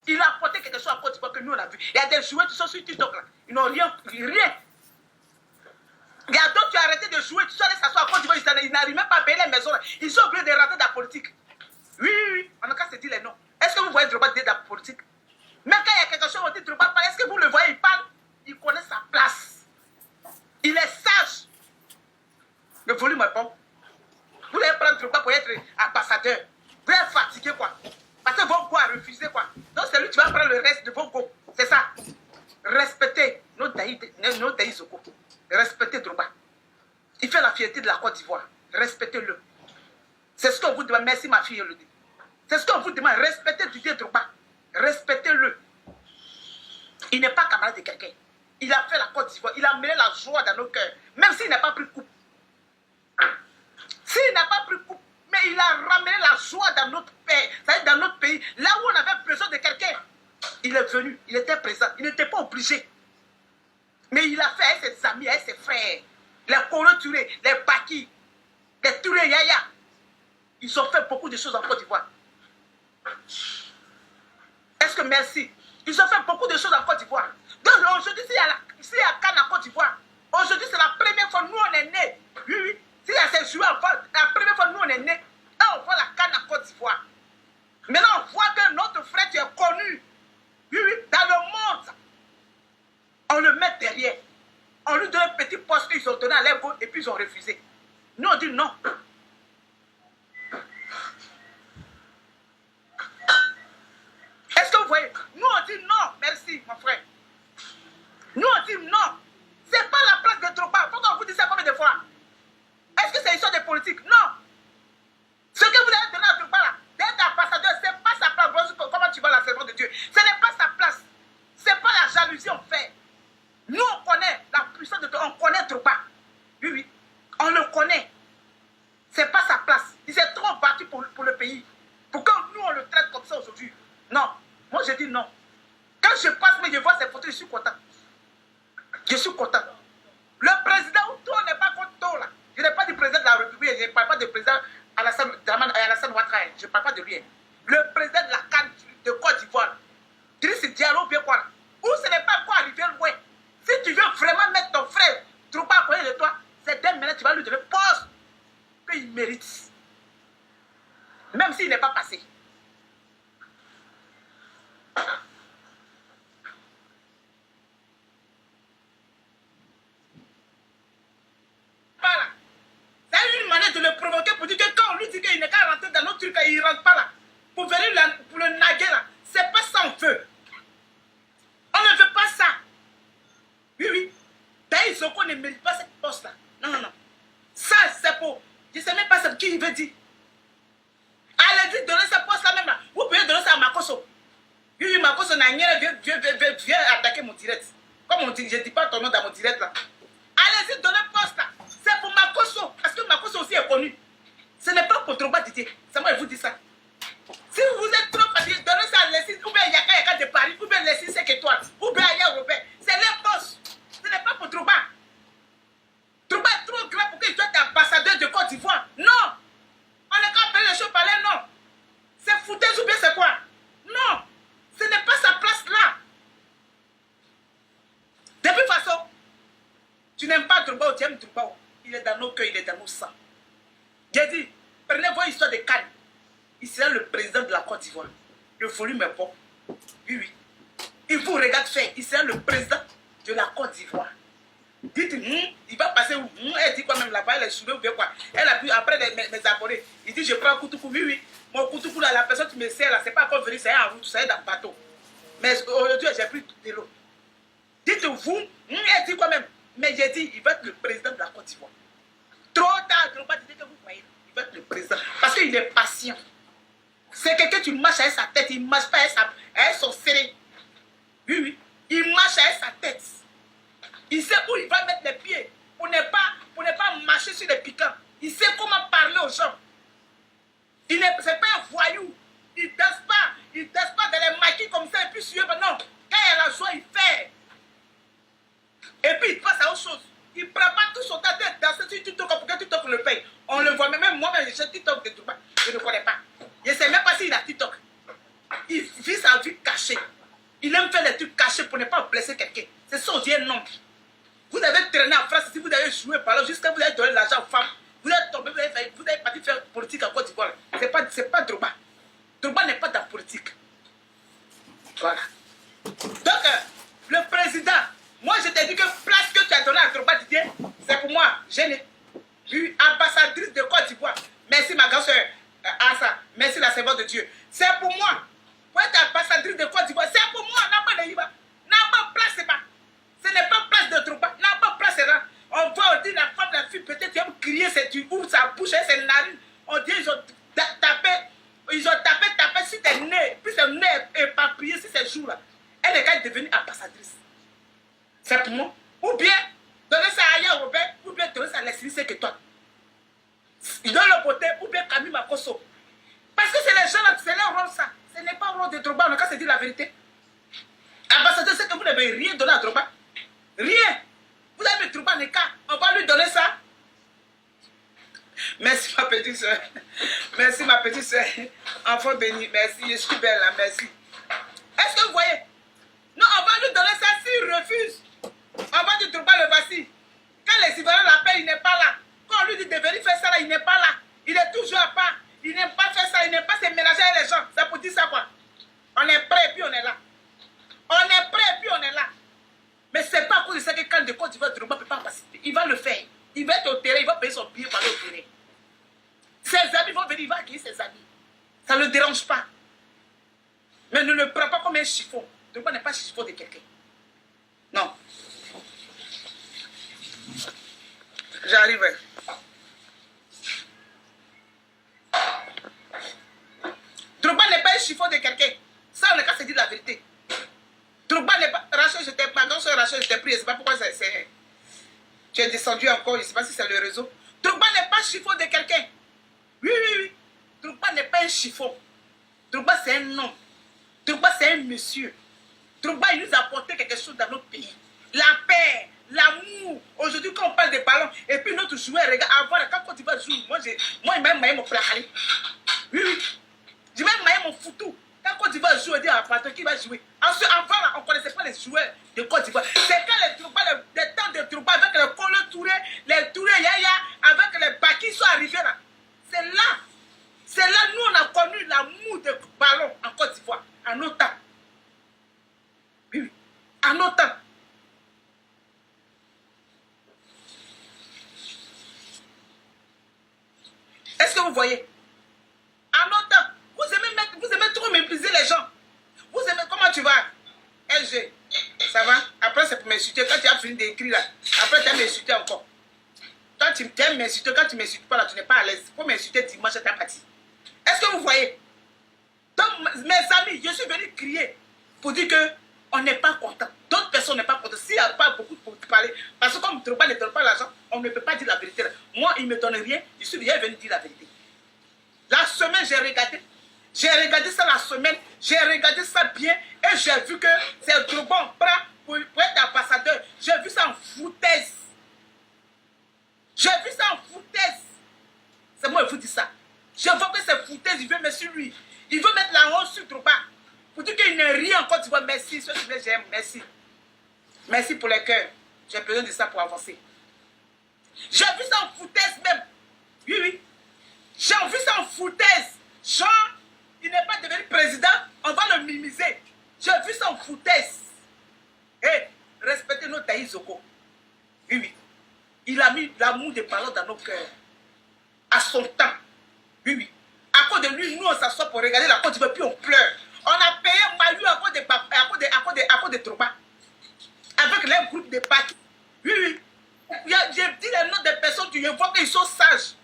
Il a apporté quelque chose en Côte d'Ivoire que nous on a vu. Il y a des jouets qui sont sur TikTok là. Ils n'ont rien. Il y a d'autres qui ont arrêté de jouer, tu allé s'asseoir en Côte d'Ivoire, ils n'arrivent même pas à payer les maisons. Là. Ils sont obligés de rentrer dans la politique. Oui, oui, oui. On n'a qu'à se dire les noms. Est-ce que vous voyez Drogba dans la politique? Même quand il y a quelque chose, on dit Drogba parle. Est-ce que vous le voyez? Il parle. Il connaît sa place. Il est sage. Le volume est bon. Vous allez prendre Drogba pour être ambassadeur. Vous êtes fatigué quoi. Parce que Vongo a refusé quoi. Donc c'est lui qui va prendre le reste de Vongo. C'est ça. Respectez nos Daï Zoko. Respectez Drogba. Il fait la fierté de la Côte d'Ivoire. Respectez-le. C'est ce qu'on vous demande. Merci ma fille, le dit. C'est ce qu'on vous demande. Respectez Didier Drogba. Respectez-le. Il n'est pas camarade de quelqu'un. Il a fait la Côte d'Ivoire. Il a mené la joie dans nos cœurs. Même s'il n'a pas pris coupe. S'il n'a pas pris coupe. Mais il a ramené la joie dans notre pays. C'est-à-dire dans notre pays. Là où on avait besoin de quelqu'un. Il est venu. Il était présent. Il n'était pas obligé. Mais il a fait avec ses amis, avec ses frères. Les Koro Touré, les Baki, les Touré Yaya. Ils ont fait beaucoup de choses en Côte d'Ivoire. Est-ce que merci? Ils ont fait beaucoup de choses en Côte d'Ivoire. Donc aujourd'hui, s'il y a Cannes en Côte d'Ivoire, aujourd'hui c'est la première fois nous on est nés. Oui, oui. S'il y a ces joueurs, la première fois nous on est nés. Et on voit la Cannes en Côte d'Ivoire. Maintenant on voit que notre frère tu es connu. Oui, oui, dans le monde. On le met derrière. On lui donne un petit poste qu'ils ont donné à l'ego et puis ils ont refusé. Nous on dit non. Est-ce que vous voyez? Nous on dit non, merci mon frère. Nous on dit non. C'est pas la place de Drogba. Pourquoi on vous dit ça combien de fois? Est-ce que c'est histoire de politique? Non. Ce que vous avez donné à Drogba là, d'être ambassadeur, c'est pas sa place. Comment tu vois la servante de Dieu? Ce n'est pas sa place. C'est pas la jalousie on fait. Nous on connaît la puissance de Drogba. On connaît Drogba. Oui, oui. On le connaît. C'est pas sa place. Il s'est trop battu pour le pays. Pourquoi nous on le traite comme ça aujourd'hui? Non. Moi je dis non. Quand je passe, mais je vois ces photos, je suis content. Je suis content. Le président Outo n'est pas contre là. Je n'ai pas du président de la République, je ne parle pas du président Alassane Ouattara. Je ne parle pas de lui. Le président de la CAN de Côte d'Ivoire. Driss Diallo, bien quoi là. Ou ce n'est pas quoi arriver loin. Si tu veux vraiment mettre ton frère Drogba à côté de toi, c'est dès maintenant tu vas lui donner poste qu'il mérite. Même s'il n'est pas passé. Voilà. C'est une manière de le provoquer pour dire que quand on lui dit qu'il n'est qu'à rentrer dans notre truc, il ne rentre pas là. Pour venir là, pour le naguer là. C'est pas ça on veut. On ne veut pas ça. Oui, oui. D'ailleurs, Soko ne mérite pas cette poste là. Non, non, non. Ça, c'est pour. Je ne sais même pas ce qu'il veut dire. Allez-y, donnez ce poste là même là. Vous pouvez donner ça à Makoso. Oui, oui, Makoso n'a rien, viens attaquer mon direct. Comme on dit, je ne dis pas ton nom dans mon direct là. Allez-y, donnez poste là. C'est pour Makoso. Parce que Makoso aussi est connu. Ce n'est pas pour Drogba Didier. C'est moi qui vous dis ça. Si vous êtes trop fatigué, donnez ça à Lessie, ou bien Yaka de Paris, ou bien Lessie 5 étoiles, ou bien Aya Robert. C'est les postes. Ce n'est pas pour Drogba. Drogba est trop grand pour qu'il soit ambassadeur de Côte d'Ivoire. Non. On n'est qu'à appeler les choses par les noms. C'est foutaise ou bien c'est quoi? Non. Ce n'est pas sa place là. De toute façon, tu n'aimes pas Drogba ou tu aimes Drogba. Il est dans nos cœurs, il est dans nos sangs. J'ai dit, prenez vos histoires de Cannes. Il sera le président de la Côte d'Ivoire. Le volume est bon. Oui, oui. Il vous regarde faire. Il sera le président de la Côte d'Ivoire. Dites, il va passer où? Elle dit quoi même là-bas, elle est soulevée ou bien quoi? Elle a pu, après mes abonnés, il dit, je prends un Koutoukou. Oui, oui. Mon Koutoukou là, la personne qui me sert là, c'est pas encore venu, c'est en route, c'est dans le bateau. Mais aujourd'hui, j'ai pris de l'eau. Dites-vous, elle dit quoi même? Mais j'ai dit, il va être le président de la Côte d'Ivoire. Trop tard, je ne pas dire que vous voyez. Il va être le président. Parce qu'il est patient. C'est quelqu'un qui marche avec sa tête, il ne marche pas avec son serré. Oui, oui. Il marche avec sa tête. Il sait où il va mettre les pieds pour ne pas marcher sur les piquants. Il sait comment parler aux gens. Ce n'est pas un voyou. Il ne danse pas dans les maquis comme ça et puis suivre. Non. Quand il a la joie, il fait. Et puis il passe à autre chose. Il ne prend pas tout son temps de danser sur TikTok pour que TikTok le paye. On le voit, même moi-même, j'ai TikTok de Drogba. Je ne connais pas. Je ne sais même pas s'il a TikTok. Il vit sa vie cachée. cachés. Il aime faire des trucs cachés pour ne pas blesser quelqu'un. C'est ça, on dit un homme. Vous avez traîné en France, si vous avez joué par là, jusqu'à vous avez donné l'argent aux femmes. Vous êtes tombé, vous avez parti faire politique en Côte d'Ivoire. C'est pas Drogba. Drogba n'est pas dans la politique. Voilà. Donc, le président, moi je t'ai dit que place que tu as donné à Drogba Didier, c'est pour moi. J'ai eu ambassadrice de Côte d'Ivoire. Merci ma grand-soeur Assa. Merci la servante de Dieu. C'est pour moi. Pour être ambassadrice de Côte d'Ivoire, c'est pour moi. N'a pas de Iba. N'a pas place, c'est pas. Ce n'est pas place de Drogba. N'a pas place, c'est là. On va dire la femme, la fille, peut-être qu'ils vont crier, tu ouvres sa bouche, ses narines. On dit ils ont tapé sur tes nez. Puis ses nez éparpillés sur ces jours-là. Elle est devenue ambassadrice. C'est pour moi. Ou bien, donner ça à Aya Robert, ou bien donner ça à Leslie, c'est que toi. Ils donnent le côté, ou bien Camille Makosso. Parce que c'est les gens là, c'est leur rôle ça. Ce n'est pas le rôle de Drogba, on a qu'à se dire la vérité. Ambassadeur, c'est que vous n'avez rien donné à Drogba. Rien. Vous avez Drogba les cas, on va lui donner ça. Merci ma petite soeur. Merci ma petite soeur. Enfant béni, merci. Je suis belle là, merci. Est-ce que vous voyez? Non, on va lui donner ça s'il refuse. On va dire Drogba le voici. Quand les Ivoiriens l'appellent, il n'est pas là. Quand on lui dit de venir faire ça là, il n'est pas là. Il est toujours à part. Il n'aime pas faire ça, il n'aime pas se mélanger avec les gens. Ça pour dire ça quoi? On est prêt et puis on est là. On est prêt et puis on est là. Mais c'est pas à cause de ça que quand de Côte d'Ivoire, Drogba ne peut pas participer. Il va le faire. Il va être au terrain, il va payer son billet pour aller au terrain. Ses amis vont venir, il va accueillir ses amis. Ça ne le dérange pas. Mais ne le prends pas comme un chiffon. Drogba n'est pas chiffon de quelqu'un. Non. J'arrive. Drogba n'est pas un chiffon de quelqu'un. Ça, on n'a qu'à se dire la vérité. Drogba n'est pas... Rachel, je t'ai pas... Quand sur Rachel, je t'ai pris. Je ne sais pas pourquoi c'est... Tu es descendu encore. Je ne sais pas si c'est le réseau. Drogba n'est pas chiffon de quelqu'un. Oui, oui, oui. Drogba n'est pas un chiffon. Drogba, c'est un homme. Drogba, c'est un monsieur. Drogba, il nous a apporté quelque chose dans notre pays. La paix, l'amour. Aujourd'hui, quand on parle des ballons, et puis notre joueur, regarde, avant, quand tu vas jouer, moi, il m'a maillé mon placali. Oui, oui. Je m'a maillé mon foutou. Quand Côte d'Ivoire joue, on dit à Pato qui va jouer. Ensuite, avant, on ne connaissait pas les joueurs de Côte d'Ivoire. C'est quand les Drogba, les temps de Drogba, avec les Kolo Touré, les Touré Yaya, avec les Baki sont arrivés là. C'est là, nous, on a connu l'amour des ballons en Côte d'Ivoire, en nos temps. Oui, oui, en nos temps. Est-ce que vous voyez? En nos temps, vous aimez trop mépriser les gens. Vous aimez, comment tu vas? LG, ça va? Après, c'est pour m'insulter. Quand tu as fini d'écrire là, après, tu as m'insulté encore. Quand tu aimes m'insulter, quand tu ne m'insultes pas là, tu n'es pas à l'aise. Pour m'insulter dimanche, c'est ta partie. Est-ce que vous voyez? Donc, mes amis, je suis venu crier pour dire qu'on n'est pas content. D'autres personnes n'est pas contentes. S'il n'y a pas beaucoup pour parler, parce que comme Drogba ne donne pas l'argent, on ne peut pas dire la vérité. Moi, il ne me donne rien, je suis venu dire la vérité. La semaine, j'ai regardé ça la semaine, j'ai regardé ça bien et j'ai vu que c'est Drogba on prend pour être ambassadeur. J'ai vu ça en foutaise. J'ai vu ça en foutaise. C'est moi qui vous dis ça. Je vois que c'est foutaise, il veut mettre sur lui. Il veut mettre la honte sur Drogba. Pour dire qu'il n'est rien encore, tu vois, merci. Ce que j'aime, merci. Merci pour les cœurs. J'ai besoin de ça pour avancer. J'ai vu ça en foutaise même. Oui, oui. J'ai vu ça en foutaise. Genre, il n'est pas devenu président, on va le minimiser. J'ai vu ça en foutaise. Hé, respectez notre Taï Zoko. Oui, oui. Il a mis l'amour des ballons dans nos cœurs. À son temps. Oui, oui. À cause de lui, nous, on s'assoit pour regarder la Côte d'Ivoire, puis on pleure. On a payé Malu à cause de Drogba. Avec les groupes de Baki. Oui, oui. J'ai dit les noms des personnes, tu vois qu'ils sont sages.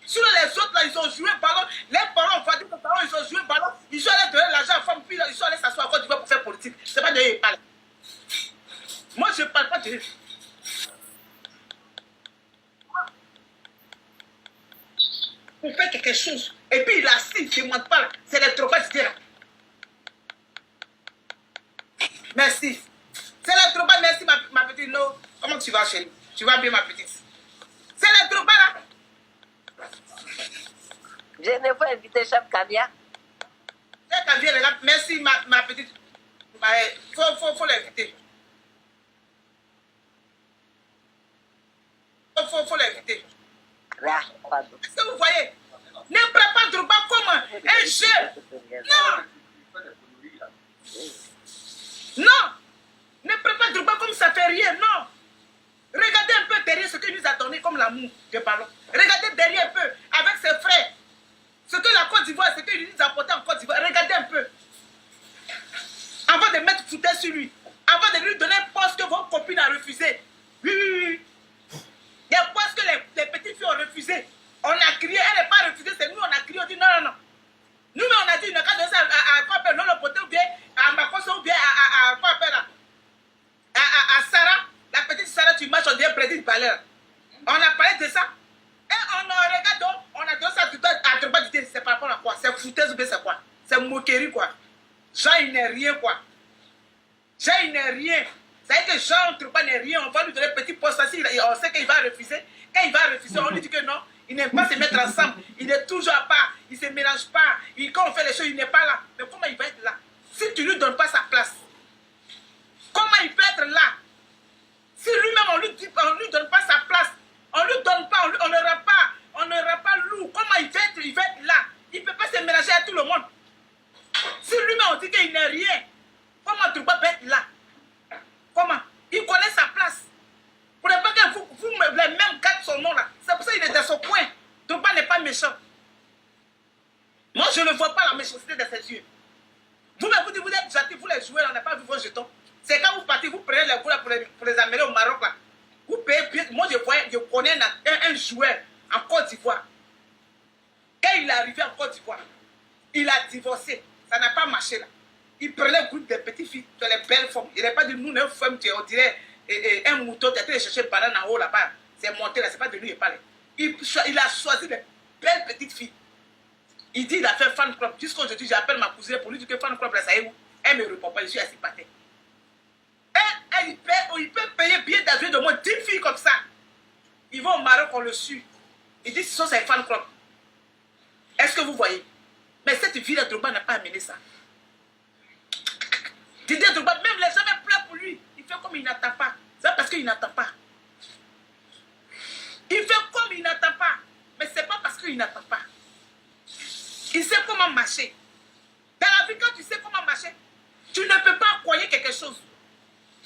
Sur les autres, là, ils ont joué ballon. Les parents, on va dire que les parents, ils ont joué ballon. Ils sont allés donner l'argent à la femme, puis ils sont allés s'asseoir à Côte d'Ivoire pour faire politique. C'est pas de eux qui parlent. Moi, je ne parle pas de eux. Pour faire quelque chose. Et puis il assiste, il ne demande pas. C'est les Drogba qui là. Merci. C'est les Drogba, merci ma petite. Non. Comment tu vas, chérie? Tu vas bien, ma petite? C'est les Drogba là. Je ne veux inviter Chef Kavia. Chef Kavia, merci ma petite. Faut l'inviter. Faut l'inviter. Est-ce que vous voyez? Ne prends pas Drogba comme un jeu. Non. Non. Ne prends pas Drogba comme ça fait rien. Non. Regardez un peu derrière ce qu'il nous a donné comme l'amour de ballon. Regardez derrière un peu avec ses frères. Ce que la Côte d'Ivoire, ce qu'il nous a apporté en Côte d'Ivoire. Regardez un peu. Avant de mettre Foutet sur lui. Avant de lui donner un poste que vos copines ont refusé. Oui, oui, oui. Il y a un poste que les petites filles ont refusé. On a crié, elle n'est pas refusée, c'est nous, on a crié, on dit non, non, non. Nous, mais on a dit, il n'a qu'à donner ça à quoi appelle, non, le poté ou bien à Makoso ou bien à quoi appelle là. À Sarah, la petite Sarah, tu marches, on dit prédit valeur. On a parlé de ça. Et on a regardé, on a donné ça à Drogba d'idée. C'est par rapport à quoi? C'est foutaise ou bien c'est quoi? C'est moquerie quoi. Jean, il n'est rien quoi. Jean, il n'est rien. Ça veut dire que Jean Drogba n'est rien. On va lui donner un petit poste assis. On sait qu'il va refuser. Quand il va refuser, on lui dit que non. Il n'aime pas se mettre ensemble. Il est toujours à part. Il ne se mélange pas. Quand on fait les choses, il n'est pas là. Mais comment il va être là? Si tu ne lui donnes pas sa place, comment il peut être là? Si lui-même, on ne lui donne pas sa place, on ne lui donne pas, on ne rend pas lourd, comment il va être là? Il ne peut pas se mélanger à tout le monde. Si lui-même, on dit qu'il n'est rien, comment Drogba peut être là? Comment? Il connaît sa place. Pour ne pas que vous les mêmes gardent son nom là. C'est pour ça qu'il est dans son coin. Drogba n'est pas méchant. Moi, je ne vois pas la méchanceté de ses yeux. Vous-même, vous dites, vous êtes gentil, vous les jouez, on n'a pas vu vos jetons. C'est quand vous partez, vous prenez les boules pour les amener au Maroc là. Vous payez bien. Moi, je connais un joueur en Côte d'Ivoire. Quand il est arrivé en Côte d'Ivoire, il a divorcé. Ça n'a pas marché là. Il prenait un groupe de petites filles, les belles femmes. Il n'a pas dit, nous, une femme, on dirait un mouton, tu as été chercher une banane en haut là-bas. C'est monté là, c'est pas de lui qu'il parlait. Il a choisi les belles petites filles. Il dit, il a fait fan club. Jusqu'à aujourd'hui, j'appelle ma cousine pour lui dire que fan club, là, ça y est où? Elle me répond pas, je suis assis par terre. Il peut payer billet d'avion de moins 10 filles comme ça. Ils vont au Maroc, on le suit. Il dit, ce sont ses fan club. Est-ce que vous voyez? Mais cette vie de Drogba n'a pas amené ça. Didier Drogba, même les gens pleurent pour lui. Il fait comme il n'attend pas. C'est parce qu'il n'attend pas. Il fait comme il n'attend pas. Mais ce n'est pas parce qu'il n'attend pas. Il sait comment marcher. Dans la vie, quand tu sais comment marcher, tu ne peux pas croire quelque chose.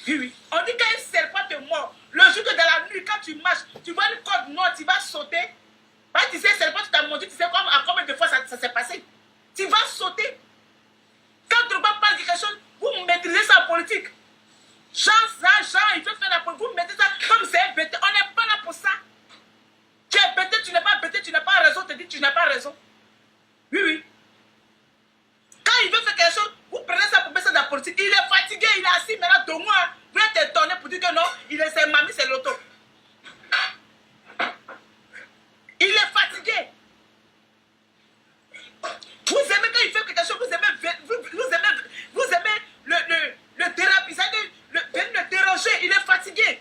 Oui, oui. On dit qu'un serpent te mord. Le jour de dans la nuit, quand tu marches, tu vois une corde noire, tu vas sauter. Bah, tu sais, serpent, tu t'as mordu, tu sais à combien de fois ça s'est passé. Tu vas sauter. Quand Drogba parle de quelque chose, vous maîtrisez ça en politique. Jean, il veut faire la politique. Vous mettez ça comme c'est un bêté. On n'est pas là pour ça. Tu es bêté, tu n'es pas bêté, tu n'as pas raison, tu dis tu n'as pas raison. Oui, oui. Quand il veut faire quelque chose, vous prenez ça pour baisser de la politique. Il est fatigué, il est assis maintenant de moi. Vous êtes étonné pour dire que non, il est ses mamies, c'est l'auto. Il est fatigué. Vous aimez quand il fait quelque chose, vous aimez le thérapie, venir le déranger, il est fatigué.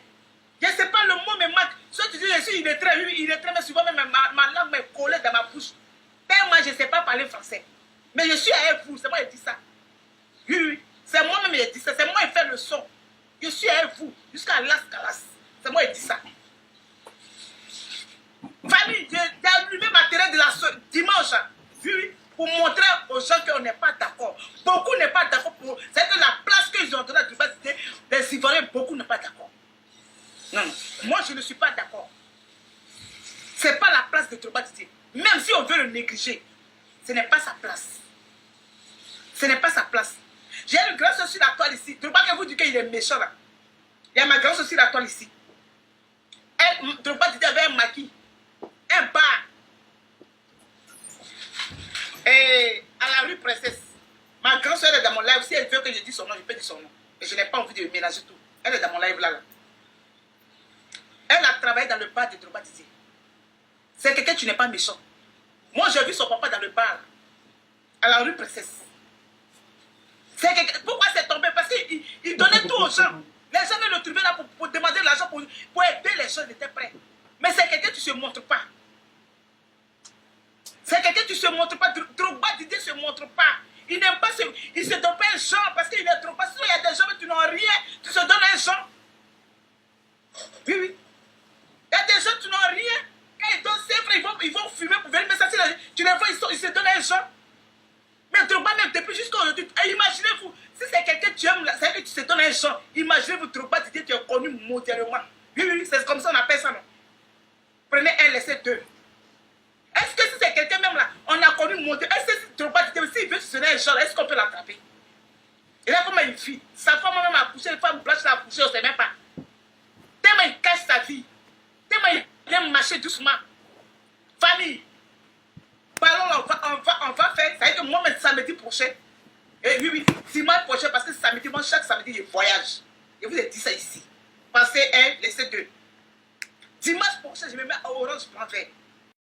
Je ne sais pas, le mot me manque. Soit tu dis, il est très, mais souvent même ma langue me collée dans ma bouche. Moi, je ne sais pas parler français. Mais je suis avec vous, c'est moi qui dis ça. Oui, oui, c'est moi-même qui dis ça, c'est moi qui fais le son. Je suis avec vous, jusqu'à Las Calas. C'est moi qui dis ça. Famille, j'ai allumé ma terrain de la dimanche. Oui, pour montrer aux gens qu'on n'est pas d'accord. Beaucoup n'est pas d'accord pour. C'est que la place qu'ils ont donnée à Drogba des Ivoiriens, beaucoup n'est pas d'accord. Non, non. Moi, je ne suis pas d'accord. Ce n'est pas la place de Drogba Didier. Même si on veut le négliger, ce n'est pas sa place. Ce n'est pas sa place. J'ai une grande soeur sur la toile ici. Drogba que vous dites qu'il est méchant là. Il y a ma grande soeur sur la toile ici. Drogba Didier avait un maquis, un bar. Et à la rue Princesse. Ma grande soeur est dans mon live. Si elle veut que je dise son nom, je peux dire son nom. Et je n'ai pas envie de mélanger tout. Elle est dans mon live là. Elle a travaillé dans le bar de Drogba Didier. C'est quelqu'un qui n'est pas méchant. Moi, j'ai vu son papa dans le bar, à la rue Princesse. Pourquoi c'est tombé? Parce qu'il donnait tout aux gens. Les gens ne le trouvaient là pour demander l'argent, pour aider les gens, ils étaient prêts. Mais c'est quelqu'un qui ne se montre pas. C'est quelqu'un qui ne se montre pas. Drogba Didier ne se montre pas. Il n'aime pas il se donne pas un genre parce qu'il est Drogba. Sinon, il y a Depuis jusqu'à aujourd'hui, imaginez-vous, si c'est quelqu'un que tu aimes, c'est que tu te donnes un chant. Imaginez-vous, Drogba Didier, tu es connu mondialement. Oui, oui, c'est comme ça on appelle ça, non? Prenez un, laissez deux. Est-ce que si c'est quelqu'un même là, on a connu mondialement, est-ce que si Drogba Didier, s'il veut se donner un chant, est-ce qu'on peut l'attraper? Et là, comment il vit? Sa femme même a accouché, une femme blanche l'a accouché, on ne sait même pas. Tellement il cache sa vie. Tellement il aime marcher doucement. Famille. Ballon, on va faire. Ça veut dire que moi-même, samedi prochain. Et oui, oui, dimanche prochain, parce que samedi, moi, chaque samedi, je voyage. Je vous ai dit ça ici. Pensez un, laissez deux. Dimanche prochain, je me mets à Orange Blanc Vert.